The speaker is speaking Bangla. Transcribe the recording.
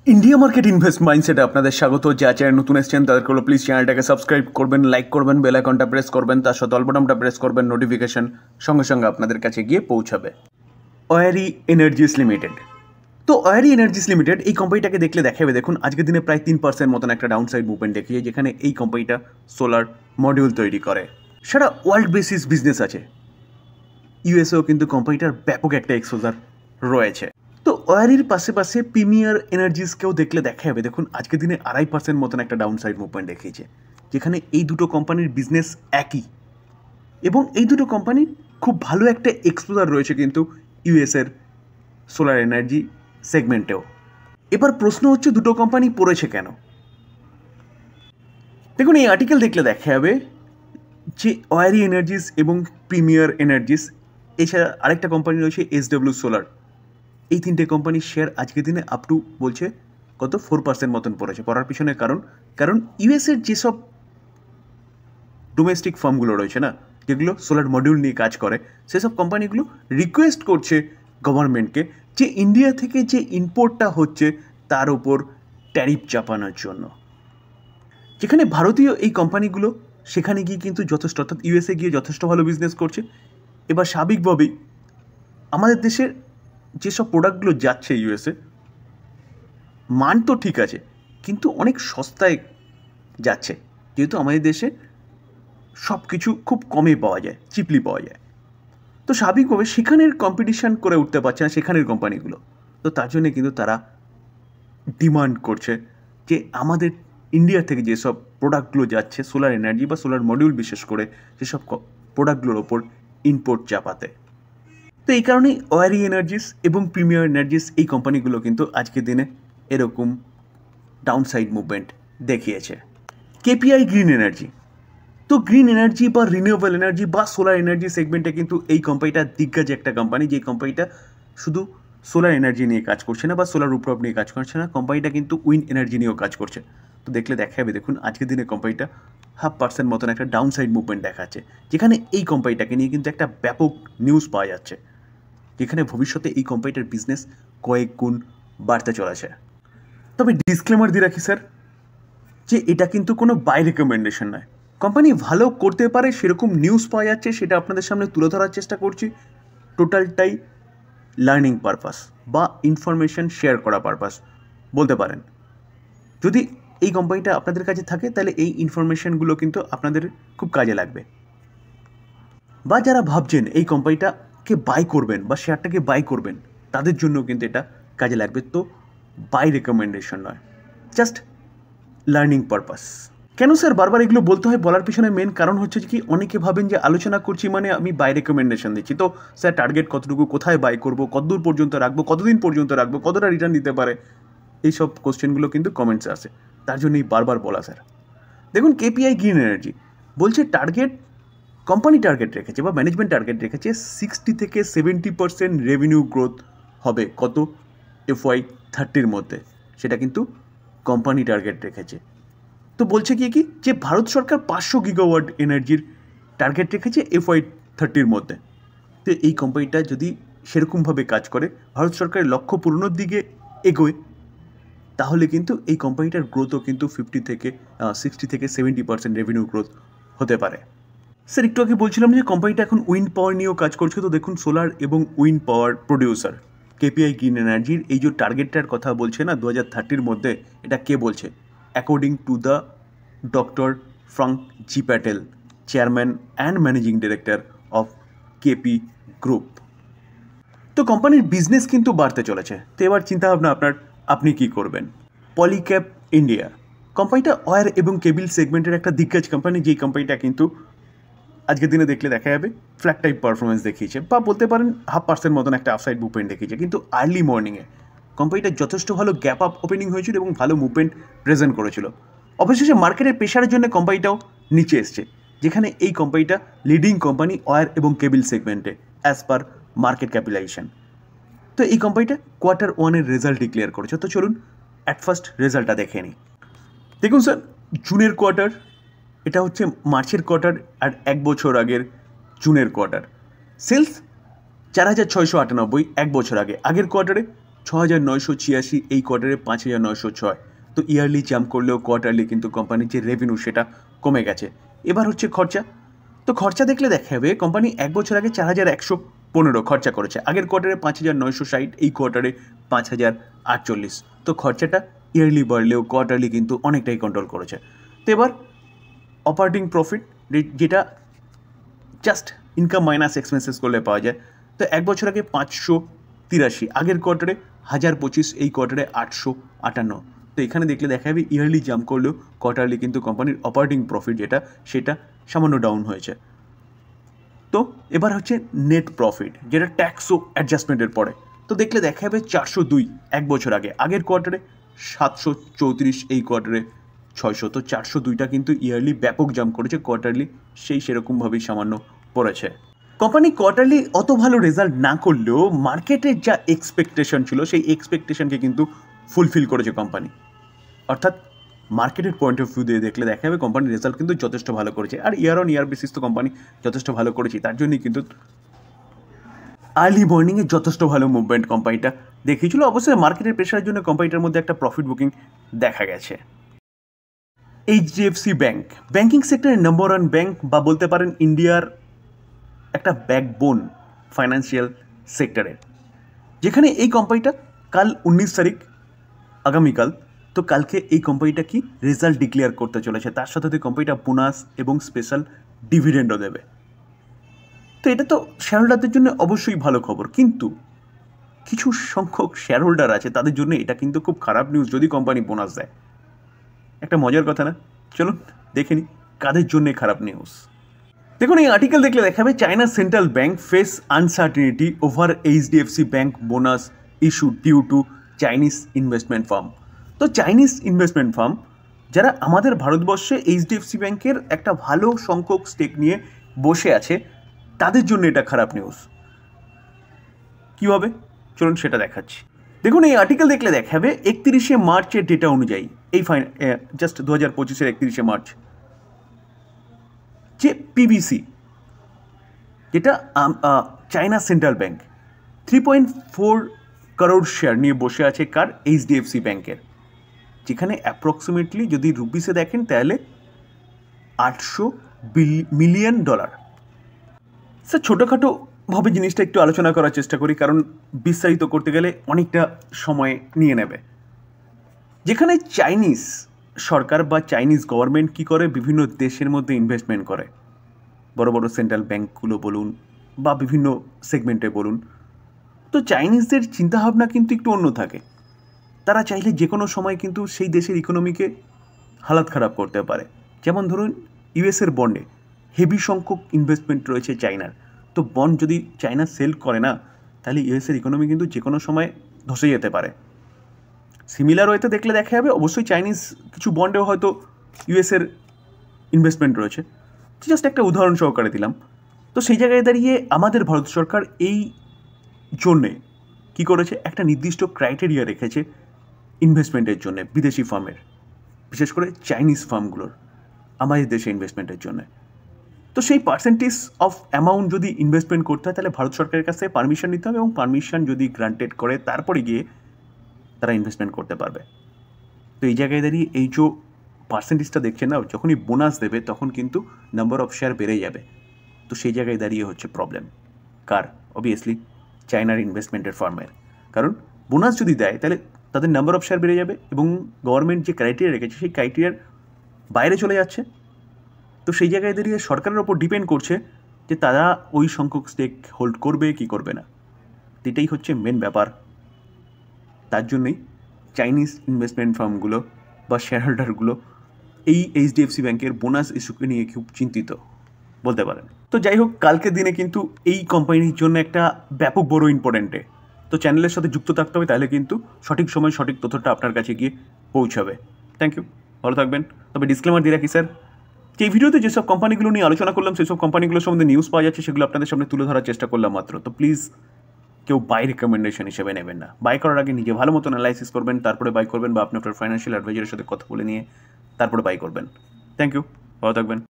इंडिया मार्केट इनभेस्ट माइंडसेटे आपनादेर स्वागत। जा চ্যানেল नतून एसेছেন তাদেরকে হলো প্লিজ চ্যানেলটাকে সাবস্ক্রাইব করবেন, লাইক করবেন, বেল আইকনটা প্রেস করবেন, তার সাথে অল বাটনটা প্রেস করবেন, নোটিফিকেশন সঙ্গে সঙ্গে আপনাদের কাছে গিয়ে পৌঁছাবে। ওয়ারি এনার্জিস লিমিটেড। তো ওয়ারি এনার্জিস লিমিটেড এই কোম্পানিটাকে দেখলে দেখাবে, দেখুন আজকের দিনে প্রায় 3% মতন একটা ডাউনসাইড মুভমেন্ট দেখিয়ে, যেখানে এই কোম্পানিটা সোলার মডিউল তৈরি করে। সারা ওয়ার্ল্ড বেসিস বিজনেস আছে, ইউএসএও কিন্তু কোম্পানিটার ব্যাপক একটা এক্সপোজার রয়েছে। তো ওয়ারির পাশে প্রিমিয়ার এনার্জিসকেও দেখলে দেখা যাবে, দেখুন আজকের দিনে 2.5% মতন একটা ডাউনসাইড মুভমেন্ট দেখিয়েছে, যেখানে এই দুটো কোম্পানির বিজনেস একই এবং এই দুটো কোম্পানির খুব ভালো একটা এক্সপোজার রয়েছে কিন্তু ইউএসের সোলার এনার্জি সেগমেন্টেও। এবার প্রশ্ন হচ্ছে দুটো কোম্পানি পড়েছে কেন। দেখুন এই আর্টিকেল দেখলে দেখা যাবে যে ওয়ারি এনার্জিস এবং প্রিমিয়ার এনার্জিস, এছাড়া আরেকটা কোম্পানি রয়েছে এসডব্লিউ সোলার, এই তিনটে কোম্পানির শেয়ার আজকের দিনে আপ টু বলছে কত 4% মতন পড়েছে। পড়ার পিছনে কারণ ইউএসের যেসব ডোমেস্টিক ফার্মগুলো রয়েছে না, যেগুলো সোলার মডিউল নিয়ে কাজ করে, সেসব কোম্পানিগুলো রিকোয়েস্ট করছে গভর্নমেন্টকে যে ইন্ডিয়া থেকে যে ইম্পোর্টটা হচ্ছে তার উপর ট্যারিফ চাপানোর জন্য। যেখানে ভারতীয় এই কোম্পানিগুলো সেখানে গিয়ে কিন্তু যথেষ্ট, অর্থাৎ ইউএসএ গিয়ে যথেষ্ট ভালো বিজনেস করছে। এবার স্বাভাবিকভাবেই আমাদের দেশের যেসব প্রোডাক্টগুলো যাচ্ছে ইউএসএ, মান তো ঠিক আছে কিন্তু অনেক সস্তায় যাচ্ছে, যেহেতু আমাদের দেশে সব কিছু খুব কমে পাওয়া যায়, চিপলি পাওয়া যায়। তো স্বাভাবিকভাবে সেখানের কম্পিটিশান করে উঠতে পারছে না সেখানের কোম্পানিগুলো। তো তার জন্যে কিন্তু তারা ডিমান্ড করছে যে আমাদের ইন্ডিয়া থেকে যেসব প্রোডাক্টগুলো যাচ্ছে সোলার এনার্জি বা সোলার মডিউল বিশেষ করে, সেসব প্রোডাক্টগুলোর ওপর ইম্পোর্ট চাপাতে। তো এই কারণেই ওয়ারি এনার্জিস এবং প্রিমিয়ার এনার্জিস এই কোম্পানিগুলো কিন্তু আজকের দিনে এরকম ডাউনসাইড মুভমেন্ট দেখিয়েছে। KPI green energy. তো গ্রিন এনার্জি বা রিনিউয়েবল এনার্জি বা সোলার এনার্জি সেগমেন্টে কিন্তু এই কোম্পানিটা দিগ্গজ একটা কোম্পানি, যে কোম্পানিটা শুধু সোলার এনার্জি নিয়ে কাজ করছে না বা সোলার রুফটপ নিয়ে কাজ করছে না, কোম্পানিটা কিন্তু উইন্ড এনার্জি নিয়েও কাজ করছে। তো দেখলে দেখা যাবে, দেখুন আজকের দিনে কোম্পানিটা 0.5% মতন একটা ডাউনসাইড মুভমেন্ট দেখাচ্ছে, যেখানে এই কোম্পানিটাকে নিয়ে কিন্তু একটা ব্যাপক নিউজ পাওয়া যাচ্ছে, যেখানে ভবিষ্যতে এই কোম্পানিটার বিজনেস কয়েক গুণ বাড়তে চলেছে। তবে ডিসক্লেমার দিয়ে রাখি স্যার, যে এটা কিন্তু কোনো বাই রেকমেন্ডেশন নয়। কোম্পানি ভালো করতে পারে সেরকম নিউজ পাওয়া যাচ্ছে, সেটা আপনাদের সামনে তুলে ধরার চেষ্টা করছি। টোটালটাই লার্নিং পারপাস বা ইনফরমেশন শেয়ার করা পারপাস বলতে পারেন। যদি এই কোম্পানিটা আপনাদের কাছে থাকে তাহলে এই ইনফরমেশনগুলো কিন্তু আপনাদের খুব কাজে লাগবে, বা যারা ভাবছেন এই কোম্পানিটাকে বাই করবেন বা শেয়ারটাকে বাই করবেন, তাদের জন্য কিন্তু এটা কাজে লাগবে। তো বাই রেকমেন্ডেশন নয়, জাস্ট লার্নিং পারপাস। কেন স্যার বারবার এগুলো বলতে হয়? বলার পিছনে মেন কারণ হচ্ছে কি, অনেকে ভাবেন যে আলোচনা করছি মানে আমি বাই রেকমেন্ডেশন দিচ্ছি। তো স্যার টার্গেট কতটুকু, কোথায় বাই করবো, কতদূর পর্যন্ত রাখবো, কতদিন পর্যন্ত রাখবো, কতটা রিটার্ন দিতে পারে, এইসব কোশ্চেনগুলো কিন্তু কমেন্টসে আসে, তার জন্যই বারবার বলা স্যার। দেখুন কেপিআই গ্রিন এনার্জি বলছে টার্গেট, কোম্পানি টার্গেট রেখেছে বা ম্যানেজমেন্ট টার্গেট রেখেছে 60 থেকে 70% রেভিনিউ গ্রোথ হবে কত FY30 মধ্যে, সেটা কিন্তু কোম্পানি টার্গেট রেখেছে। তো বলছে কি যে ভারত সরকার 500 গিগাওয়াট এনার্জির টার্গেট রেখেছে FY30 মধ্যে। তো এই কোম্পানিটা যদি সেরকমভাবে কাজ করে, ভারত সরকারের লক্ষ্য পূরণের দিকে এগোয়, তাহলে কিন্তু এই কোম্পানিটার গ্রোথও কিন্তু 60 থেকে 70% রেভিনিউ গ্রোথ হতে পারে। স্যার একটু আগে বলছিলাম যে কোম্পানিটা এখন উইন্ড পাওয়ার নিয়েও কাজ করছে। তো দেখুন সোলার এবং wind power producer KPI green এনার্জির এই যে টার্গেটটার কথা বলছে না 2030 মধ্যে, এটা কে বলছে? According to the doctor Frank G Patel, chairman and managing director of KP group. তো কোম্পানির বিজনেস কিন্তু বাড়তে চলেছে। তো এবার চিন্তাভাবনা আপনি কি করবেন? পলিক্যাপ ইন্ডিয়া কোম্পানিটা ওয়্যার এবং কেবল সেগমেন্টের একটা দিগ্গজ কোম্পানি, যেই কোম্পানিটা কিন্তু আজকের দিনে দেখলে দেখা যাবে ফ্ল্যাট টাইপ পারফরমেন্স দেখিয়েছে, বা বলতে পারেন 0.5% মতন একটা আফসাইড মুভমেন্ট দেখিয়েছে। কিন্তু আর্লি মর্নিংয়ে কোম্পানিটা যথেষ্ট ভালো গ্যাপ আপ ওপেনিং হয়েছিল এবং ভালো মুভমেন্ট প্রেজেন্ট করেছিল। অবশেষে মার্কেটের প্রেশারের জন্য কোম্পানিটাও নিচে এসছে, যেখানে এই কোম্পানিটা লিডিং কোম্পানি ওয়্যার এবং কেবল সেগমেন্টে অ্যাজ পার মার্কেট ক্যাপিটালাইজেশন। তো এই কোম্পানিটা Q1 রেজাল্ট ডিক্লেয়ার করেছে। তো চলুন অ্যাট ফার্স্ট রেজাল্টটা দেখে নিই। দেখুন স্যার, জুনের কোয়ার্টার, এটা হচ্ছে মার্চের কোয়ার্টার, আর 1 বছর আগের জুনের কোয়ার্টার। সেলস 4,698, 1 বছর আগের কোয়ার্টারে 6,986, এই কোয়ার্টারে 5,906। তো ইয়ারলি জাম্প করলেও কোয়ার্টারলি কিন্তু কোম্পানির যে রেভিনিউ সেটা কমে গেছে। এবার হচ্ছে খরচা। তো খরচা দেখলে দেখা যাবে কোম্পানি 1 বছর আগে 4,115 খরচা করেছে, আগের কোয়ার্টারে 5,960, এই কোয়ার্টারে 5,048। তো খরচাটা ইয়ারলি বাড়লেও কোয়ার্টারলি কিন্তু অনেকটাই কন্ট্রোল করেছে। তো এবার অপারেটিং প্রফিট, যেটা জাস্ট ইনকাম মাইনাস এক্সপেন্সেস করলে পাওয়া যায়। তো 1 বছর আগে 583, আগের কোয়ার্টারে 1,025, এই কোয়ার্টারে 858। তো এখানে দেখলে দেখা যাবে ইয়ারলি জাম্প করলেও কোয়ার্টারলি কিন্তু কোম্পানির অপারেটিং প্রফিট যেটা সেটা সামান্য ডাউন হয়েছে। তো এবার হচ্ছে নেট প্রফিট, যেটা ট্যাক্স ও অ্যাডজাস্টমেন্টের পরে। তো দেখলে দেখা যাবে 402 1 বছর আগে, আগের কোয়ার্টারে 734, এই কোয়ার্টারে 600। তো 402টা কিন্তু ইয়ারলি ব্যাপক জাম্প করেছে, কোয়ার্টারলি সেরকমভাবেই সামান্য পড়েছে। কোম্পানি কোয়ার্টারলি অত ভালো রেজাল্ট না করলেও মার্কেটের যা এক্সপেকটেশন ছিল সেই এক্সপেকটেশনকে কিন্তু ফুলফিল করেছে কোম্পানি। অর্থাৎ মার্কেটের পয়েন্ট অফ ভিউ দিয়ে দেখলে দেখা যাবে কোম্পানির রেজাল্ট কিন্তু যথেষ্ট ভালো করেছে। আর ইয়ার অন ইয়ার বেসিস তো কোম্পানি যথেষ্ট ভালো করেছে, তার জন্যই কিন্তু আর্লি মর্নিংয়ে যথেষ্ট ভালো মুভমেন্ট কোম্পানিটা দেখিয়েছিল। অবশ্যই মার্কেটের প্রেশারের জন্য কোম্পানিটার মধ্যে একটা প্রফিট বুকিং দেখা গেছে। এইচডিএফসি ব্যাংক, ব্যাংকিং সেক্টরের নম্বর 1 ব্যাংক, বা বলতে পারেন ইন্ডিয়ার একটা ব্যাকবোন ফাইন্যান্সিয়াল সেক্টরের, যেখানে এই কোম্পানিটা কাল 19 তারিখ, আগামীকাল, তো কালকে এই কোম্পানিটা কি রেজাল্ট ডিক্লেয়ার করতে চলেছে, তার সাথে সাথে কোম্পানিটা বোনাস এবং স্পেশাল ডিভিডেন্ডও দেবে। তো এটা তো শেয়ার হোল্ডারদের জন্য অবশ্যই ভালো খবর, কিন্তু কিছু সংখ্যক শেয়ার হোল্ডার আছে তাদের জন্য এটা কিন্তু খুব খারাপ নিউজ যদি কোম্পানি বোনাস দেয়। একটা মজার কথা না? চলুন দেখে নিই কাদের জন্য খারাপ নিউজ। দেখুন, এই আর্টিকেল দেখলে দেখাবে China central bank face uncertainty over HDFC bank bonus issue due to Chinese investment firm. তো চাইনিজ ইনভেস্টমেন্ট ফার্ম যারা আমাদের ভারতবর্ষে এইচডিএফসি ব্যাংকের একটা ভালো সংখ্যক স্টেক নিয়ে বসে আছে, তাদের জন্য এটা খারাপ নিউজ। কীভাবে চলুন সেটা দেখাচ্ছি। দেখুন, এই আর্টিকেল দেখলে দেখাবে 31শে মার্চের ডেটা অনুযায়ী, এই জাস্ট 2025-এর 31শে মার্চ, যে পিবিসি, যেটা China central bank 3.4 crore share নিয়ে বসে আছে কার? এইচডিএফসি ব্যাংকের, যেখানে অ্যাপ্রক্সিমেটলি যদি রুপিসে দেখেন তাহলে $800 মিলিয়ন। স্যার, ছোটোখাটোভাবে জিনিসটা একটু আলোচনা করার চেষ্টা করি, কারণ বিস্তারিত করতে গেলে অনেকটা সময় নিয়ে নেবে। যেখানে চাইনিজ সরকার বা চাইনিজ গভর্নমেন্ট কী করে, বিভিন্ন দেশের মধ্যে ইনভেস্টমেন্ট করে, বড় বড় সেন্ট্রাল ব্যাঙ্কগুলো বলুন বা বিভিন্ন সেগমেন্টে বলুন। তো চাইনিজদের চিন্তাভাবনা কিন্তু একটু অন্য থাকে। তারা চাইলে যে কোনো সময় কিন্তু সেই দেশের ইকোনমিকে হালাত খারাপ করতে পারে। যেমন ধরুন, ইউএসের বন্ডে হেভি সংখ্যক ইনভেস্টমেন্ট রয়েছে চায়নার। তো বন্ড যদি চায়না সেল করে না, তাহলে ইউএসের ইকোনমি কিন্তু যে কোনো সময় ধসে যেতে পারে। সিমিলার ওয়েতে দেখলে দেখা যাবে অবশ্যই চাইনিজ কিছু বন্ডেও হয়তো ইউএসের ইনভেস্টমেন্ট রয়েছে। জাস্ট একটা উদাহরণ সহকারে দিলাম। তো সেই জায়গায় দাঁড়িয়ে আমাদের ভারত সরকার এই জন্যে কী করেছে, একটা নির্দিষ্ট ক্রাইটেরিয়া রেখেছে ইনভেস্টমেন্টের জন্য বিদেশি ফার্মের, বিশেষ করে চাইনিজ ফার্মগুলোর আমাদের দেশে ইনভেস্টমেন্টের জন্য। তো সেই পার্সেন্টেজ অফ অ্যামাউন্ট যদি ইনভেস্টমেন্ট করতে হয়, তাহলে ভারত সরকারের কাছ থেকে পারমিশন নিতে হবে, এবং পারমিশন যদি গ্রান্টেড করে তারপরে গিয়ে তারা ইনভেস্টমেন্ট করতে পারবে। তো এই জায়গায় দাঁড়িয়ে এই যে পার্সেন্টেজটা দেখছেন না, যখনই বোনাস দেবে তখন কিন্তু নাম্বার অফ শেয়ার বেড়ে যাবে। তো সেই জায়গায় দাঁড়িয়ে হচ্ছে প্রবলেম কার? অবভিয়াসলি চায়নার ইনভেস্টমেন্টের ফার্মের। কারণ বোনাস যদি দেয় তাহলে তাদের নাম্বার অফ শেয়ার বেড়ে যাবে, এবং গভর্নমেন্ট যে ক্রাইটেরিয়া রেখেছে সেই ক্রাইটেরিয়ার বাইরে চলে যাচ্ছে। তো সেই জায়গায় দাঁড়িয়ে সরকারের ওপর ডিপেন্ড করছে যে তারা ওই সংখ্যক স্টেক হোল্ড করবে কি করবে না। এটাই হচ্ছে মেন ব্যাপার। তার জন্যই চাইনিজ ইনভেস্টমেন্ট ফার্মগুলো বা শেয়ার হোল্ডারগুলো এই এইচডিএফসি ব্যাংকের বোনাস ইস্যুকে নিয়ে খুব চিন্তিত বলতে পারেন। তো যাই হোক, কালকের দিনে কিন্তু এই কোম্পানির জন্য একটা ব্যাপক বড় ইম্পর্টেন্টে। তো চ্যানেলের সাথে যুক্ত থাকতে হবে, তাহলে কিন্তু সঠিক সময় সঠিক তথ্যটা আপনার কাছে গিয়ে পৌঁছাবে। থ্যাংক ইউ, ভালো থাকবেন। তবে ডিসক্লেমার দিয়ে রাখি স্যার, যে এই ভিডিওতে যেসব কোম্পানিগুলো নিয়ে আলোচনা করলাম সেসব কোম্পানিগুলোর সম্বন্ধে নিউজ পাওয়া যাচ্ছে, সেগুলো আপনাদের সামনে তুলে ধরার চেষ্টা করলাম মাত্র। তো প্লিজ কেউ বাই রেকমেন্ডেশন হিসেবে নেবেন না। বাই করার আগে নিজে ভালো মতো অ্যানালাইসিস করবেন, তারপরে বাই করবেন, বা আপনি আপনার ফাইন্যান্সিয়াল অ্যাডভাইজারের সাথে কথা বলে নিয়ে তারপরে বাই করবেন। থ্যাংক ইউ, ভালো থাকবেন।